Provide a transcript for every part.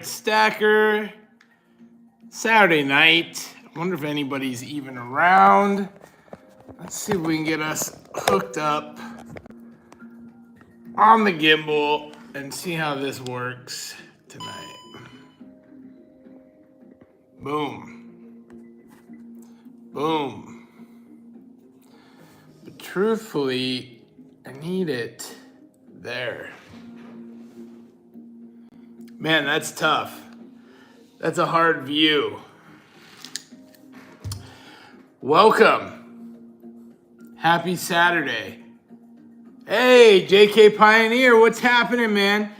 Stacker, Saturday night. I wonder if anybody's even around. Let's see if we can get us hooked up on the gimbal and see how this works tonight. Boom. Boom. But truthfully, I need it there. Man, that's tough. That's a hard view. Welcome. Happy Saturday. Hey, JK Pioneer, what's happening, man?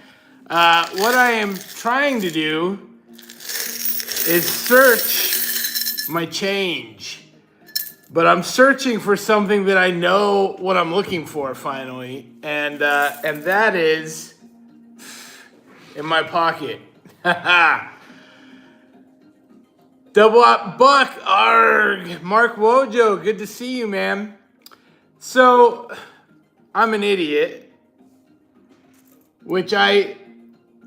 What I am trying to do is search my change. But I'm searching for something that I know what I'm looking for finally. And that is in my pocket. Double up buck, arg. Mark Wojo, good to see you, man. So, I'm an idiot, which I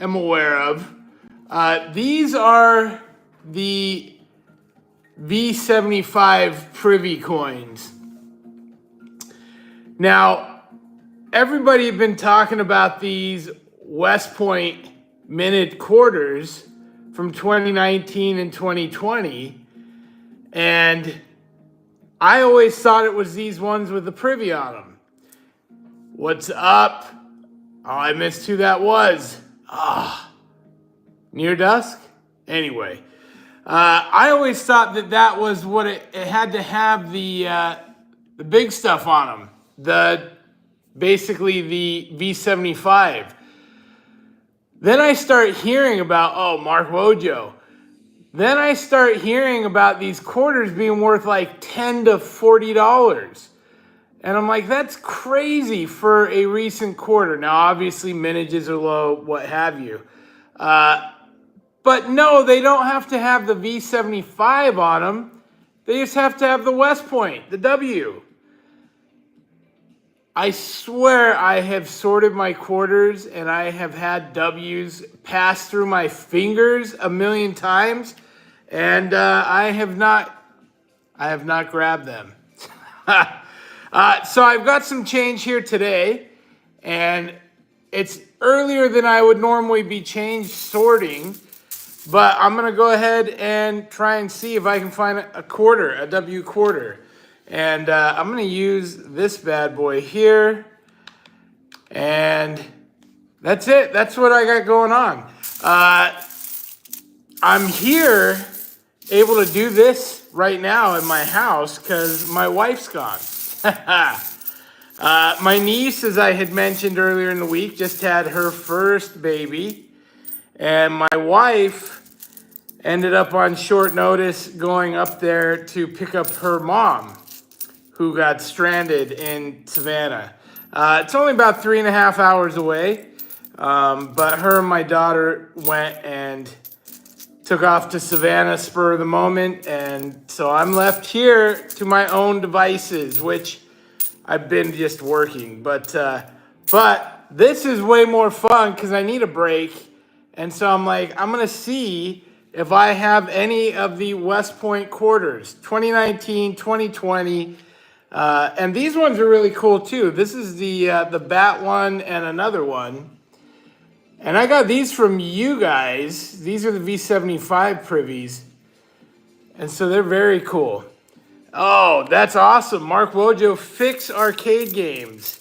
am aware of. These are the V75 privy coins. Now, everybody has been talking about these West Point minute quarters from 2019 and 2020, and I always thought it was these ones with the privy on them. What's up? Oh, I missed who that was. Near Dusk? Anyway, I always thought that was what it had to have the big stuff on them. Basically the V75. Then I start hearing about, Mark Wojo. Then I start hearing about these quarters being worth like $10 to $40. And I'm like, that's crazy for a recent quarter. Now, obviously, mintages are low, what have you. But no, they don't have to have the V75 on them. They just have to have the West Point, the W. I swear I have sorted my quarters and I have had W's pass through my fingers a million times, and I have not grabbed them. So I've got some change here today, and it's earlier than I would normally be change sorting, but I'm gonna go ahead and try and see if I can find a quarter, a W quarter. And I'm going to use this bad boy here. And that's it. That's what I got going on. I'm here able to do this right now in my house because my wife's gone. My niece, as I had mentioned earlier in the week, just had her first baby. And my wife ended up on short notice going up there to pick up her mom, who got stranded in Savannah. It's only about 3.5 hours away, but her and my daughter went and took off to Savannah spur of the moment, and so I'm left here to my own devices, which I've been just working. But this is way more fun because I need a break, and so I'm like, I'm gonna see if I have any of the West Point quarters, 2019, 2020. And these ones are really cool too. This is the bat one and another one. And I got these from you guys. These are the V75 privies. And so they're very cool. Oh, that's awesome. Mark Wojo fix arcade games.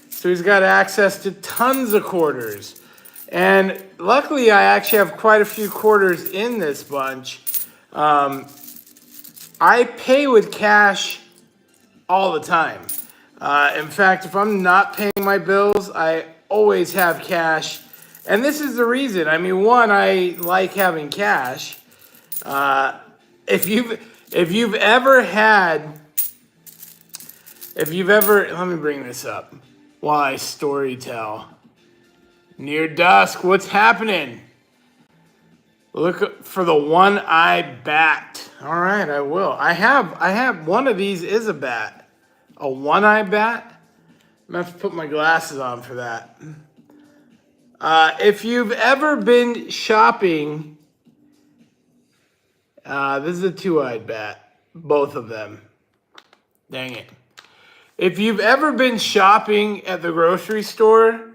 So he's got access to tons of quarters. And luckily I actually have quite a few quarters in this bunch. I pay with cash all the time. In fact, if I'm not paying my bills, I always have cash. And this is the reason. I mean, one, I like having cash. If you've ever, let me bring this up while I story tell. Near Dusk, what's happening? Look for the one-eye bat. All right, I will. I have one of these is a bat. A one-eye bat? I'm going to have to put my glasses on for that. If you've ever been shopping, this is a two-eyed bat, both of them. Dang it. If you've ever been shopping at the grocery store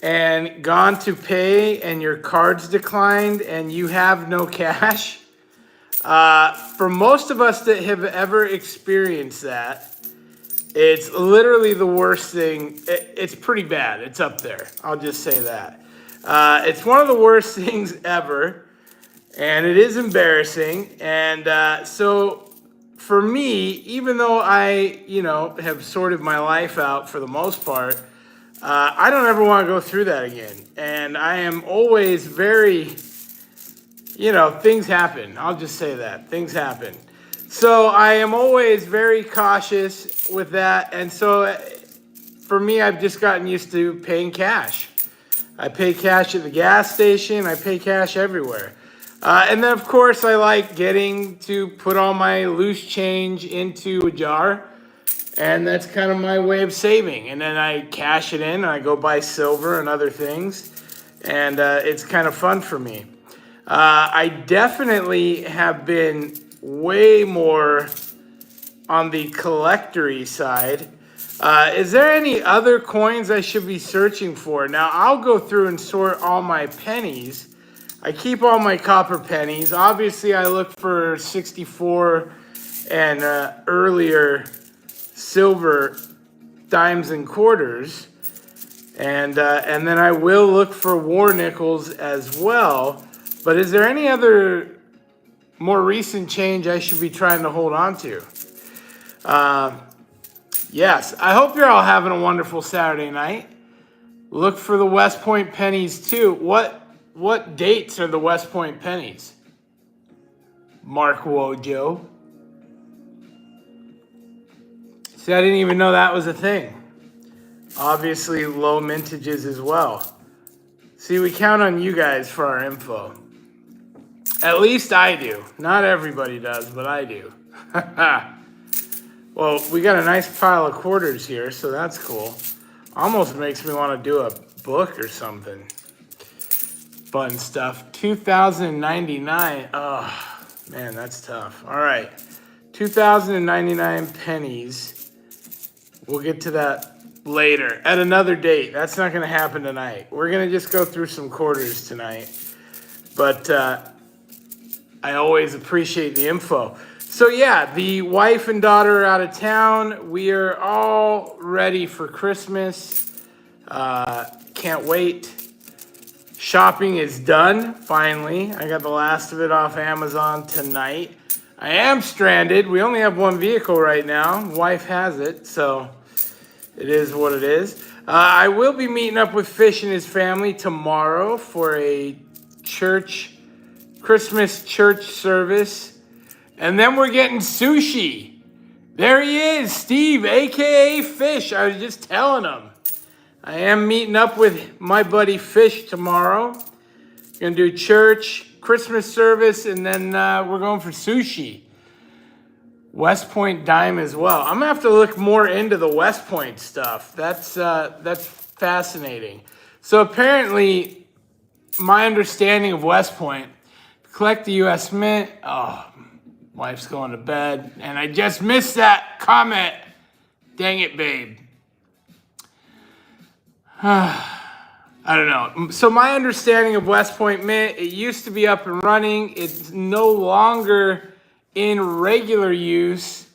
and gone to pay and your card's declined and you have no cash, for most of us that have ever experienced that, it's literally the worst thing. It's pretty bad. It's up there. I'll just say that. It's one of the worst things ever, and it is embarrassing. And so for me, even though I, have sorted my life out for the most part, I don't ever want to go through that again. And I am always very, things happen. I'll just say that. Things happen. So I am always very cautious with that. And so for me, I've just gotten used to paying cash. I pay cash at the gas station. I pay cash everywhere. And then, of course, I like getting to put all my loose change into a jar. And that's kind of my way of saving. And then I cash it in and I go buy silver and other things. And it's kind of fun for me. I definitely have been way more on the collectory side. Is there any other coins I should be searching for? Now, I'll go through and sort all my pennies. I keep all my copper pennies. Obviously, I look for 64 and earlier silver dimes and quarters. And then I will look for war nickels as well. But is there any other more recent change I should be trying to hold on to? Yes, I hope you're all having a wonderful Saturday night. Look for the West Point pennies too. What dates are the West Point pennies? Mark Wojo. See, I didn't even know that was a thing. Obviously, low mintages as well. See, we count on you guys for our info. At least I do. Not everybody does, but I do. Well, we got a nice pile of quarters here, so that's cool. Almost makes me want to do a book or something. Fun stuff. 2099. Oh, man, that's tough. All right. 2099 pennies. We'll get to that later at another date. That's not going to happen tonight. We're going to just go through some quarters tonight. But I always appreciate the info. So yeah, the wife and daughter are out of town. We are all ready for Christmas. Can't wait. Shopping is done, finally. I got the last of it off Amazon tonight. I am stranded. We only have one vehicle right now. Wife has it, so it is what it is. I will be meeting up with Fish and his family tomorrow for a Christmas church service. And then we're getting sushi. There he is, Steve, a.k.a. Fish. I was just telling him. I am meeting up with my buddy Fish tomorrow. Gonna do church, Christmas service, and then we're going for sushi. West Point dime as well. I'm gonna have to look more into the West Point stuff. That's fascinating. So apparently, my understanding of West Point, collect the U.S. Mint. Oh, wife's going to bed, and I just missed that comment. Dang it, babe. I don't know. So my understanding of West Point Mint, it used to be up and running. It's no longer in regular use.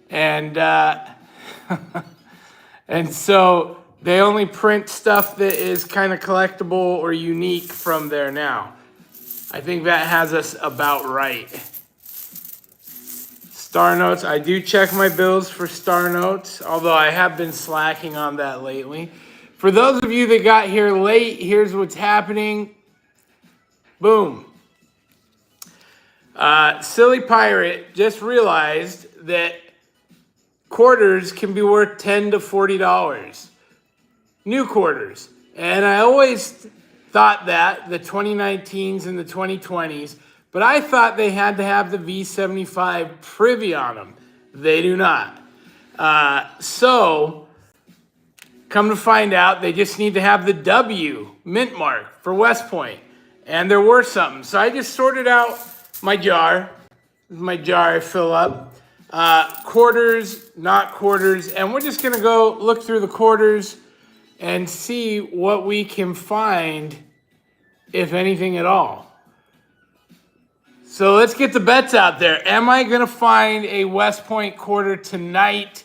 And and so they only print stuff that is kind of collectible or unique from there now. I think that has us about right. Star Notes. I do check my bills for Star Notes, although I have been slacking on that lately. For those of you that got here late, here's what's happening. Boom. Silly Pirate just realized that quarters can be worth $10 to $40. New quarters. And I always thought that, the 2019s and the 2020s, but I thought they had to have the V75 privy on them. They do not. So Come to find out, they just need to have the W mint mark for West Point, and they're worth something. So I just sorted out my jar. My jar I fill up. Quarters, not quarters, and we're just gonna go look through the quarters and see what we can find, if anything at all. So let's get the bets out there. Am I gonna find a West Point quarter tonight?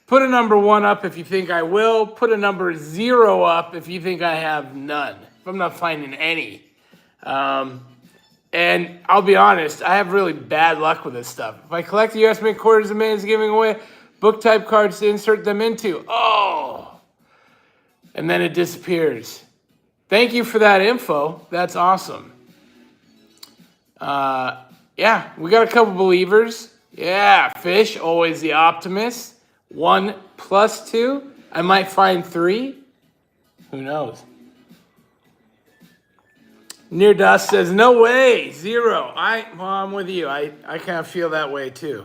Put a number 1 up if you think I will. Put a number 0 up if you think I have none. If I'm not finding any. And I'll be honest, I have really bad luck with this stuff. If I collect the US Mint quarters the man is giving away, book type cards to insert them into. Oh! And then it disappears. Thank you for that info. That's awesome. Yeah, we got a couple believers. Yeah, Fish, always the optimist. 1 plus 2. I might find 3. Who knows? Near Dust says, no way, 0. Well, I'm with you. I kind of feel that way too.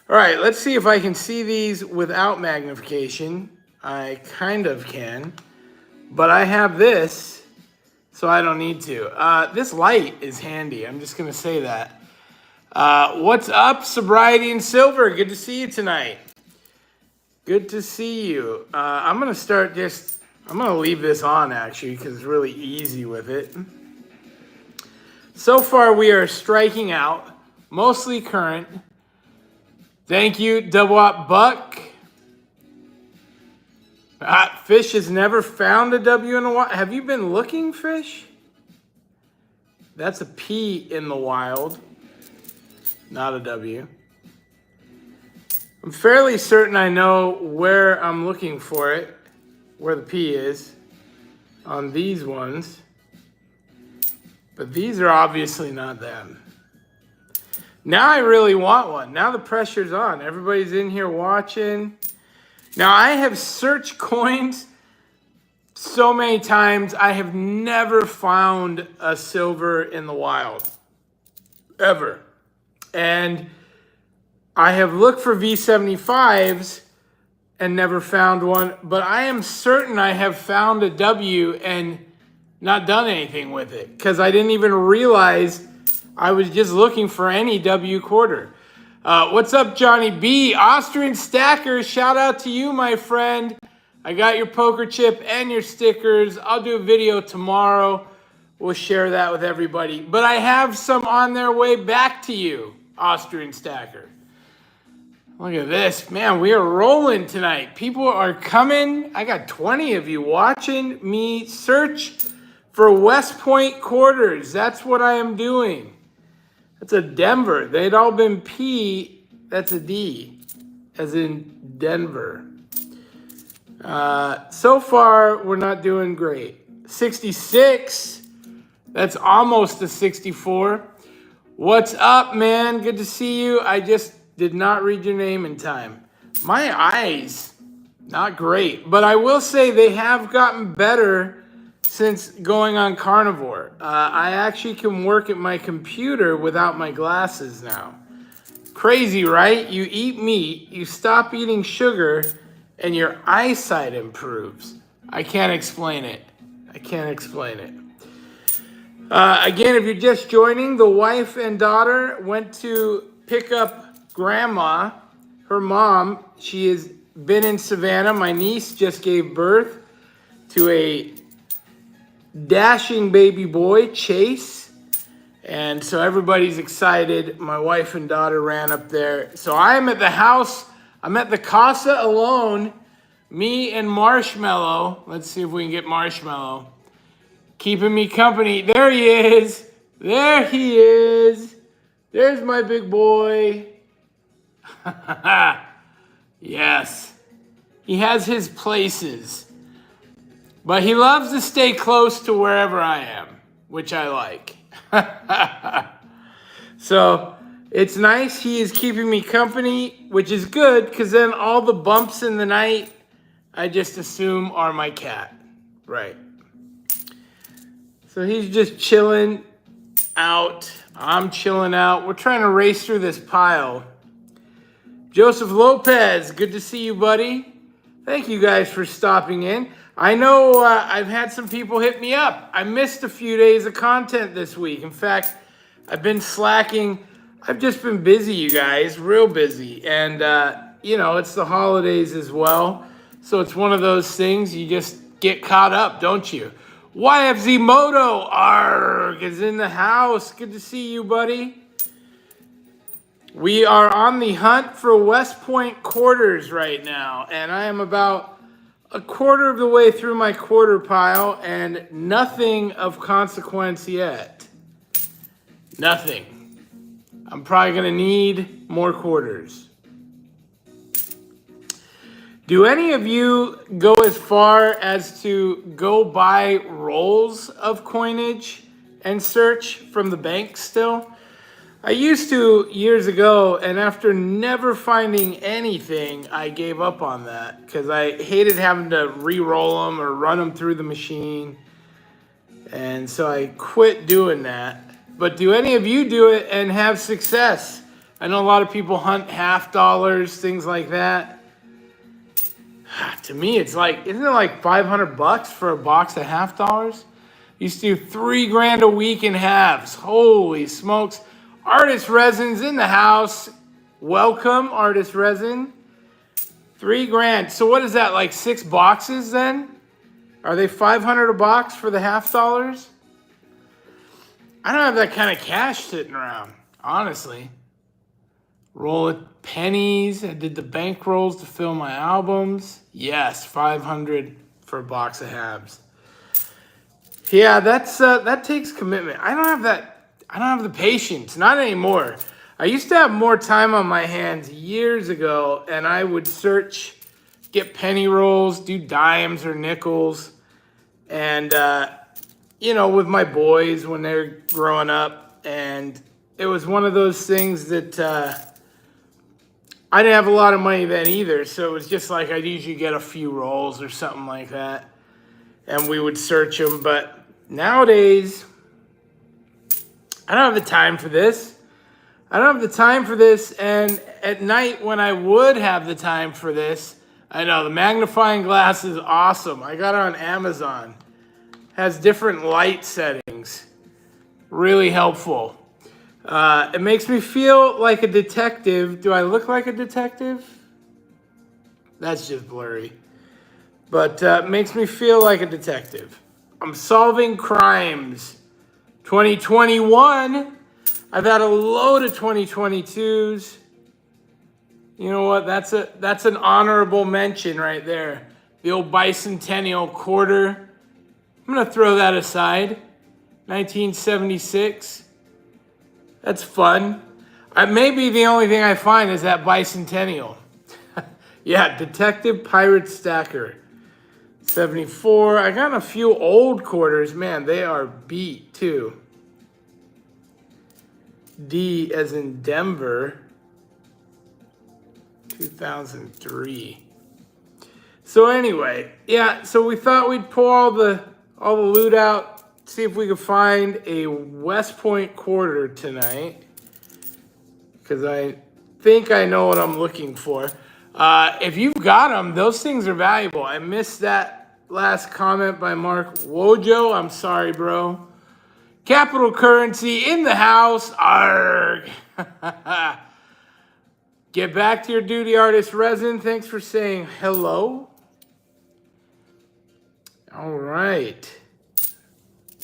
All right, let's see if I can see these without magnification. I kind of can, but I have this, so I don't need to. This light is handy. I'm just going to say that. What's up, Sobriety and Silver? Good to see you tonight. Good to see you. I'm going to leave this on, actually, because it's really easy with it. So far, we are striking out, mostly current. Thank you, Double Up Buck. Fish has never found a W in the wild. Have you been looking, Fish? That's a P in the wild, not a W. I'm fairly certain I know where I'm looking for it, where the P is on these ones. But these are obviously not them. Now I really want one. Now the pressure's on. Everybody's in here watching. Now I have searched coins so many times. I have never found a silver in the wild. Ever. And I have looked for V75s and never found one. But I am certain I have found a W and not done anything with it, because I didn't even realize I was just looking for any W quarter. What's up, Johnny B? Austrian Stacker, shout out to you, my friend. I got your poker chip and your stickers. I'll do a video tomorrow. We'll share that with everybody. But I have some on their way back to you, Austrian Stacker. Look at this. Man, we are rolling tonight. People are coming. I got 20 of you watching me search for West Point quarters. That's what I am doing. That's a Denver. They'd all been P. That's a D, as in Denver. So far, we're not doing great. 66. That's almost a 64. What's up, man? Good to see you. I just did not read your name in time. My eyes, not great. But I will say they have gotten better since going on carnivore. I actually can work at my computer without my glasses now. Crazy, right? You eat meat, you stop eating sugar, and your eyesight improves. I can't explain it. I can't explain it. Again, if you're just joining, the wife and daughter went to pick up grandma, her mom. She has been in Savannah. My niece just gave birth to a dashing baby boy, Chase. And so everybody's excited. My wife and daughter ran up there. So I'm at the house. I'm at the casa alone. Me and Marshmallow. Let's see if we can get Marshmallow. Keeping me company. There he is. There he is. There's my big boy. Yes. He has his places. But he loves to stay close to wherever I am, which I like. So it's nice. He is keeping me company, which is good, because then all the bumps in the night, I just assume are my cat. Right. So he's just chilling out. I'm chilling out. We're trying to race through this pile. Joseph Lopez, good to see you, buddy. Thank you guys for stopping in. I know I've had some people hit me up. I missed a few days of content this week. In fact, I've been slacking. I've just been busy, you guys, real busy. And, you know, it's the holidays as well. So it's one of those things you just get caught up, don't you? YFZ Moto, Arghhhh, is in the house. Good to see you, buddy. We are on the hunt for West Point quarters right now, and I am about a quarter of the way through my quarter pile and nothing of consequence yet. Nothing. I'm probably going to need more quarters. Do any of you go as far as to go buy rolls of coinage and search from the bank still? I used to years ago, and after never finding anything, I gave up on that because I hated having to re-roll them or run them through the machine. And so I quit doing that. But do any of you do it and have success? I know a lot of people hunt $half, things like that. To me, it's like, isn't it like $500 for a box of $half? Used to do $3 grand a week in halves. Holy smokes. Artist Resin's in the house. Welcome, Artist Resin. $3 grand. So what is that, like 6 boxes then? Are they $500 a box for the $half? I don't have that kind of cash sitting around, honestly. Roll of pennies. I did the bank rolls to fill my albums. Yes, $500 for a box of halves. Yeah, that takes commitment. I don't have that. I don't have the patience, not anymore. I used to have more time on my hands years ago, and I would search, get penny rolls, do dimes or nickels, and, you know, with my boys when they're growing up, and it was one of those things that I didn't have a lot of money then either, so it was just like I'd usually get a few rolls or something like that, and we would search them, but nowadays, I don't have the time for this. I don't have the time for this. And at night when I would have the time for this, I know the magnifying glass is awesome. I got it on Amazon. Has different light settings. Really helpful. It makes me feel like a detective. Do I look like a detective? That's just blurry. But it makes me feel like a detective. I'm solving crimes. 2021, I've had a load of 2022s. You know what? That's an honorable mention right there. The old bicentennial quarter. I'm going to throw that aside. 1976. That's fun. Maybe the only thing I find is that bicentennial. Yeah, Detective Pirate Stacker. 74. I got a few old quarters. Man, they are beat too. D as in Denver. 2003. So anyway, yeah, so we thought we'd pull all the loot out, see if we could find a West Point quarter tonight. Because I think I know what I'm looking for. If you've got them, those things are valuable. I missed that last comment by Mark Wojo. I'm sorry, bro. Capital Currency in the house. Arghhhh. Get back to your duty, Artist Resin. Thanks for saying hello. All right.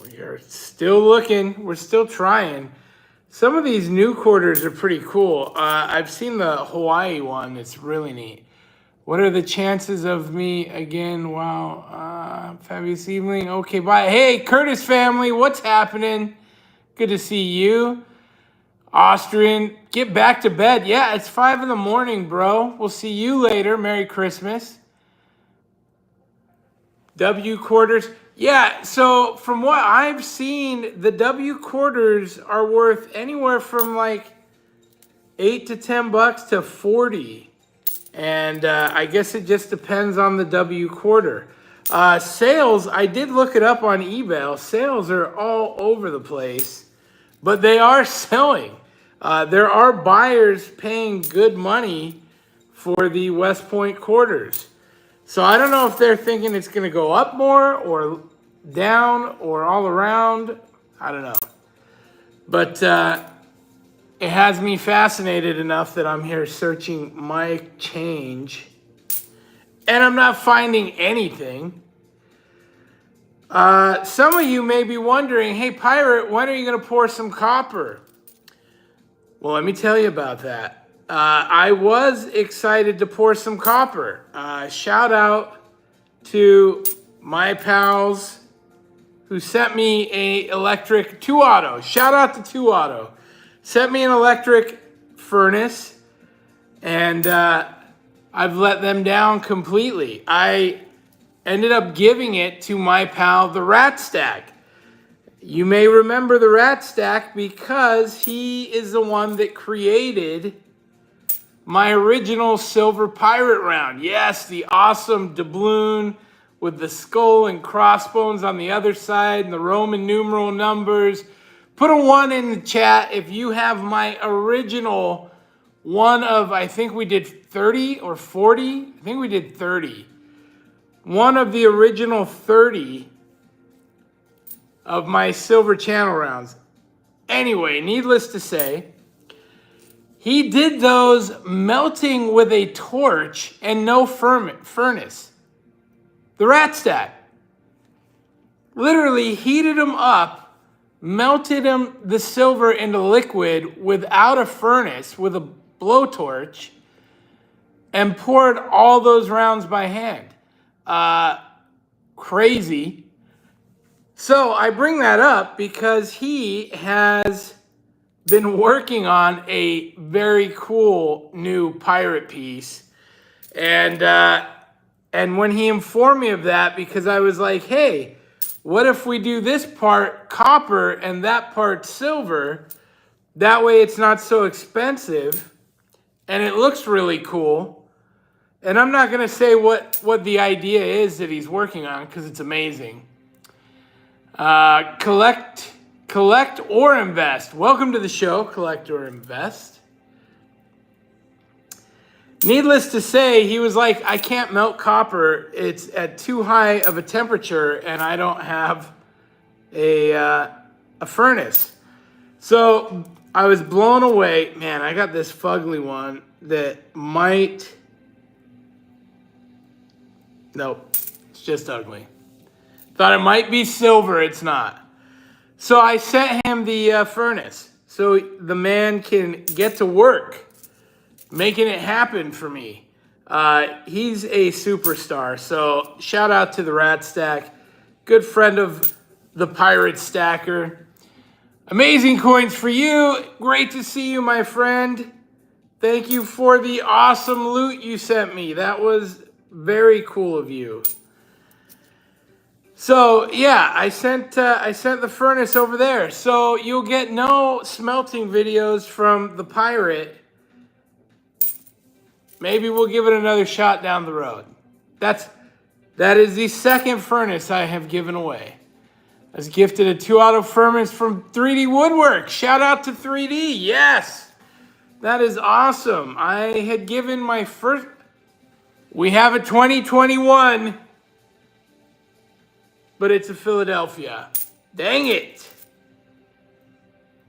We are still looking. We're still trying. Some of these new quarters are pretty cool. I've seen the Hawaii one. It's really neat. What are the chances of me again? Wow. Fabulous evening. Okay, bye. Hey, Curtis family. What's happening? Good to see you. Austrian, get back to bed. Yeah, it's 5 in the morning, bro. We'll see you later. Merry Christmas. W quarters. Yeah, so from what I've seen, the W quarters are worth anywhere from like $8 to $10 to 40. And I guess it just depends on the W quarter. Sales, I did look it up on eBay. Sales are all over the place, but they are selling. There are buyers paying good money for the West Point quarters. So I don't know if they're thinking it's going to go up more or down or all around. I don't know. But it has me fascinated enough that I'm here searching my change. And I'm not finding anything. Some of you may be wondering, hey, Pirate, when are you going to pour some copper? Well, let me tell you about that. I was excited to pour some copper. Shout out to my pals who sent me a electric ToAuto. Shout out to ToAuto. Sent me an electric furnace, and I've let them down completely. I ended up giving it to my pal, the Rat Stack. You may remember the Rat Stack because he is the one that created my original silver pirate round. Yes, the awesome doubloon with the skull and crossbones on the other side and the Roman numeral numbers. Put a 1 in the chat if you have my original one of, I think we did 30 or 40. I think we did 30. One of the original 30 of my silver channel rounds. Anyway, needless to say, he did those melting with a torch and no furnace. The Rat Stack. Literally heated them up, melted the silver into liquid without a furnace, with a blowtorch, and poured all those rounds by hand. Crazy. So I bring that up because he has been working on a very cool new pirate piece. And when he informed me of that, because I was like, hey, what if we do this part copper and that part silver? That way it's not so expensive and it looks really cool. And I'm not going to say what the idea is that he's working on because it's amazing. Collect or invest. Welcome to the show, Collect or Invest. Needless to say, he was like, I can't melt copper. It's at too high of a temperature and I don't have a furnace. So I was blown away. Man, I got this fugly one that might... Nope, it's just ugly. Thought it might be silver, it's not. So I sent him the furnace so the man can get to work making it happen for me. He's a superstar. So shout out to the Rat Stack, good friend of the Pirate Stacker. Amazing coins for you. Great to see you, my friend. Thank you for the awesome loot you sent me. That was very cool of you. So yeah, I sent the furnace over there. So you'll get no smelting videos from the Pirate. Maybe we'll give it another shot down the road. That is the second furnace I have given away. I was gifted a ToAuto Furnace from 3D Woodwork. Shout out to 3D. Yes, that is awesome. I had given my first. We have a 2021. But it's a Philadelphia. Dang it.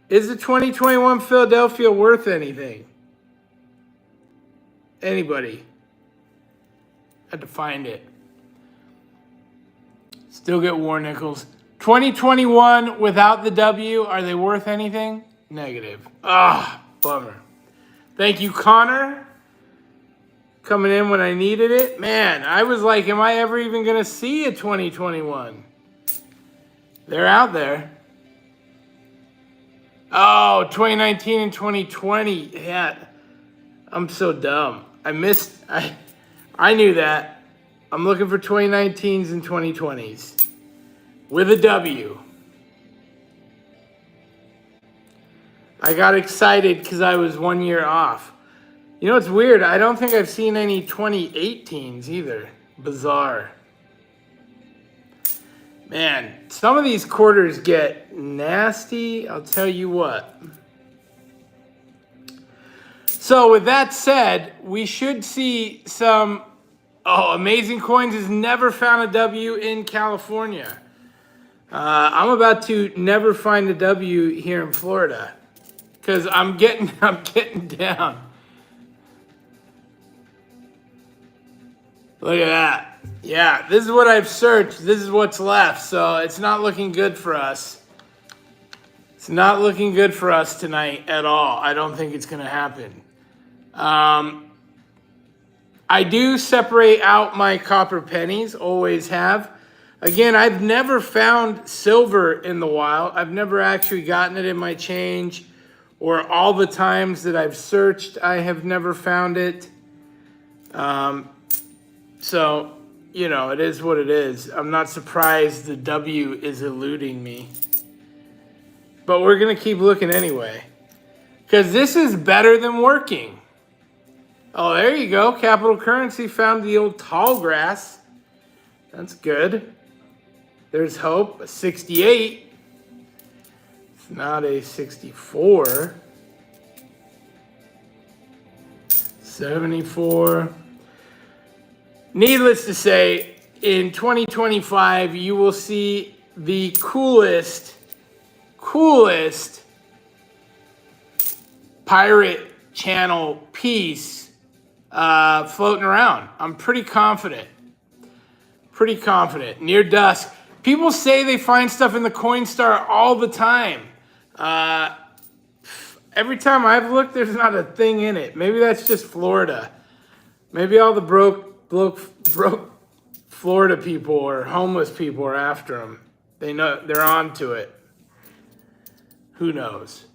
Is the 2021 Philadelphia worth anything? Anybody? Had to find it. Still get war nickels. 2021 without the W, are they worth anything? Negative. Ah, bummer. Thank you, Connor. Coming in when I needed it. Man, I was like, am I ever even going to see a 2021? They're out there. Oh, 2019 and 2020. Yeah, I'm so dumb. I knew that. I'm looking for 2019s and 2020s. With a W. I got excited because I was 1 year off. You know, it's weird. I don't think I've seen any 2018s either. Bizarre. Man, some of these quarters get nasty. I'll tell you what. So with that said, we should see some Oh, Amazing Coins has never found a W in California. I'm about to never find a W here in Florida because I'm getting down. Look at that. Yeah, this is what I've searched. This is what's left. So it's not looking good for us. It's not looking good for us tonight at all. I don't think it's going to happen. I do separate out my copper pennies, always have. Again, I've never found silver in the wild. I've never actually gotten it in my change, or all the times that I've searched, I have never found it. So, you know, it is what it is. I'm not surprised the W is eluding me. But we're going to keep looking anyway, because this is better than working. Oh, there you go. Capital Currency found the old tall grass. That's good. There's hope. A 68. It's not a 64. 74. Needless to say, in 2025, you will see the coolest pirate channel piece floating around. I'm pretty confident. Near dusk. People say they find stuff in the Coinstar all the time. Every time I've looked, there's not a thing in it. Maybe that's just Florida. Maybe all the broke Florida people or homeless people are after them. They know they're on to it. Who knows?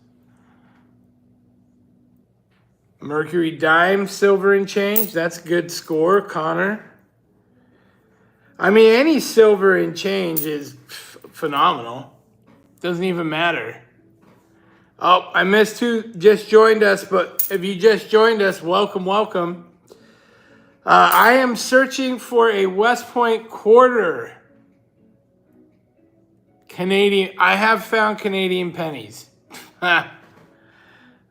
Mercury dime, silver and change. That's a good score, Connor. I mean, any silver and change is phenomenal. Doesn't even matter. Oh, I missed who just joined us, but if you just joined us, welcome, welcome. I am searching for a West Point quarter. Canadian. I have found Canadian pennies. I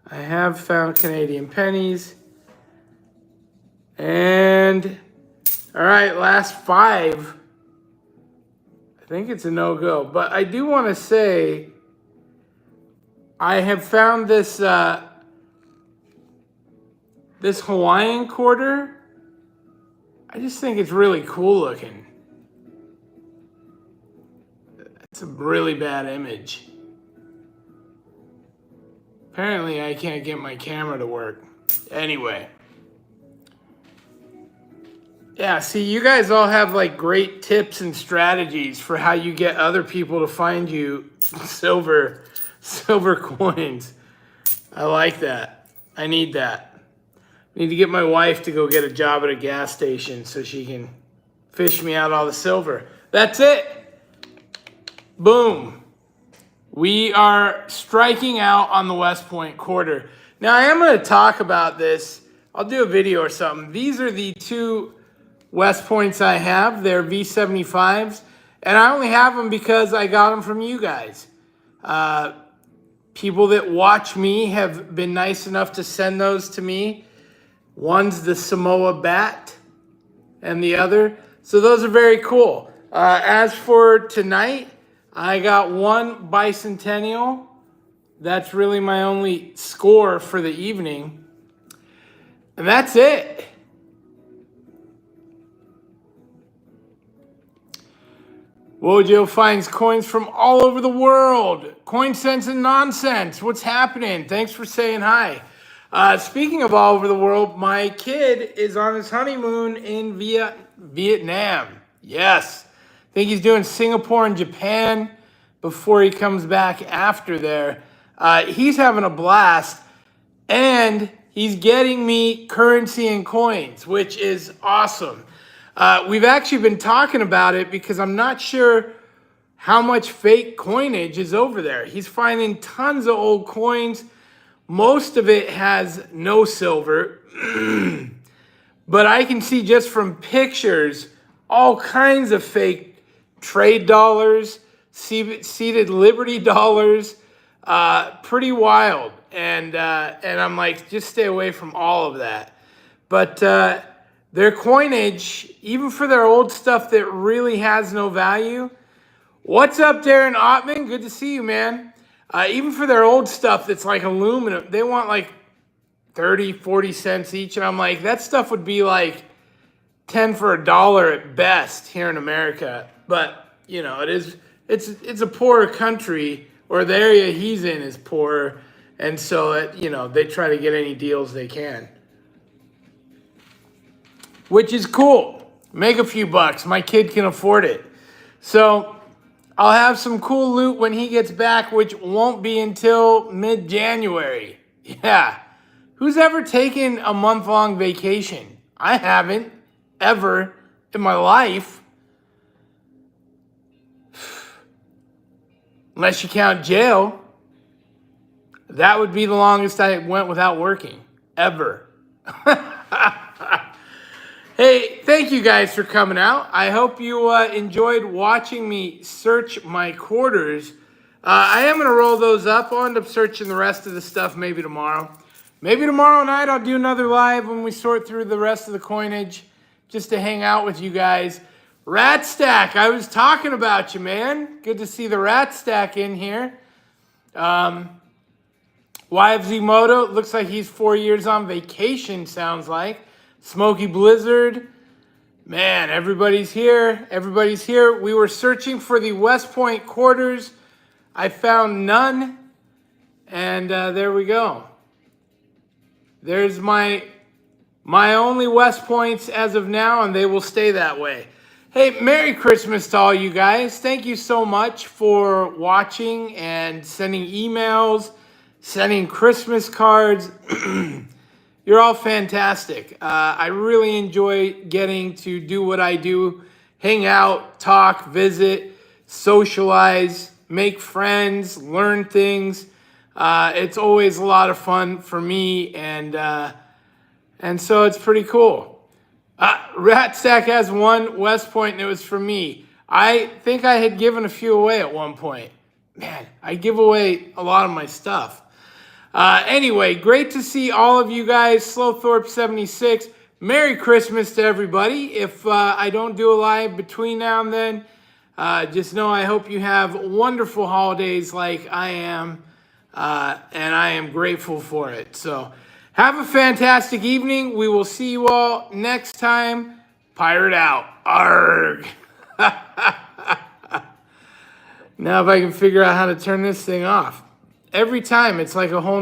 have found Canadian pennies. And, all right, last 5. I think it's a no-go. But I do want to say, I have found this, this Hawaiian quarter. I just think it's really cool looking. It's a really bad image. Apparently, I can't get my camera to work. Anyway. Yeah, see, you guys all have like great tips and strategies for how you get other people to find you silver coins. I like that. I need that. I need to get my wife to go get a job at a gas station so she can fish me out all the silver. That's it. Boom. We are striking out on the West Point quarter. Now, I am going to talk about this. I'll do a video or something. These are the 2 West Points I have. They're V75s. And I only have them because I got them from you guys. People that watch me have been nice enough to send those to me. One's the Samoa bat and the other. So those are very cool. As for tonight, I got 1 bicentennial. That's really my only score for the evening. And that's it. Wojo finds coins from all over the world. Coin sense and nonsense. What's happening? Thanks for saying hi. Speaking of all over the world, my kid is on his honeymoon in Vietnam. Yes. I think he's doing Singapore and Japan before he comes back after there. He's having a blast, and he's getting me currency and coins, which is awesome. We've actually been talking about it because I'm not sure how much fake coinage is over there. He's finding tons of old coins. Most of it has no silver, but I can see just from pictures all kinds of fake trade dollars, seated Liberty dollars, pretty wild. And I'm like, just stay away from all of that. But their coinage, even for their old stuff that really has no value. What's up, Darren Ottman? Good to see you, man. Even for their old stuff that's like aluminum, they want like 30, 40 cents each. And I'm like, that stuff would be like 10 for $1 at best here in America. But, you know, it's a poorer country, or the area he's in is poorer. And so, you know, they try to get any deals they can. Which is cool. Make a few bucks. My kid can afford it. So I'll have some cool loot when he gets back, which won't be until mid-January. Yeah. Who's ever taken a month-long vacation? I haven't, ever, in my life. Unless you count jail. That would be the longest I went without working, ever. Hey, thank you guys for coming out. I hope you enjoyed watching me search my quarters. I am going to roll those up. I'll end up searching the rest of the stuff maybe tomorrow. Maybe tomorrow night I'll do another live when we sort through the rest of the coinage, just to hang out with you guys. Rat Stack, I was talking about you, man. Good to see the Rat Stack in here. YFZ Moto, looks like he's 4 years on vacation, sounds like. Smoky Blizzard. Man, everybody's here. Everybody's here. We were searching for the West Point quarters. I found none. And there we go. There's my only West Points as of now, and they will stay that way. Hey, Merry Christmas to all you guys. Thank you so much for watching and sending emails, sending Christmas cards. You're all fantastic. I really enjoy getting to do what I do. Hang out, talk, visit, socialize, make friends, learn things. It's always a lot of fun for me, and so it's pretty cool. Rat Stack has one West Point, and it was for me. I think I had given a few away at one point. Man, I give away a lot of my stuff. Anyway, great to see all of you guys. Slowthorpe76. Merry Christmas to everybody. If I don't do a live between now and then, just know I hope you have wonderful holidays like I am, and I am grateful for it. So have a fantastic evening. We will see you all next time. Pirate out. Arg. Now if I can figure out how to turn this thing off. Every time it's like a whole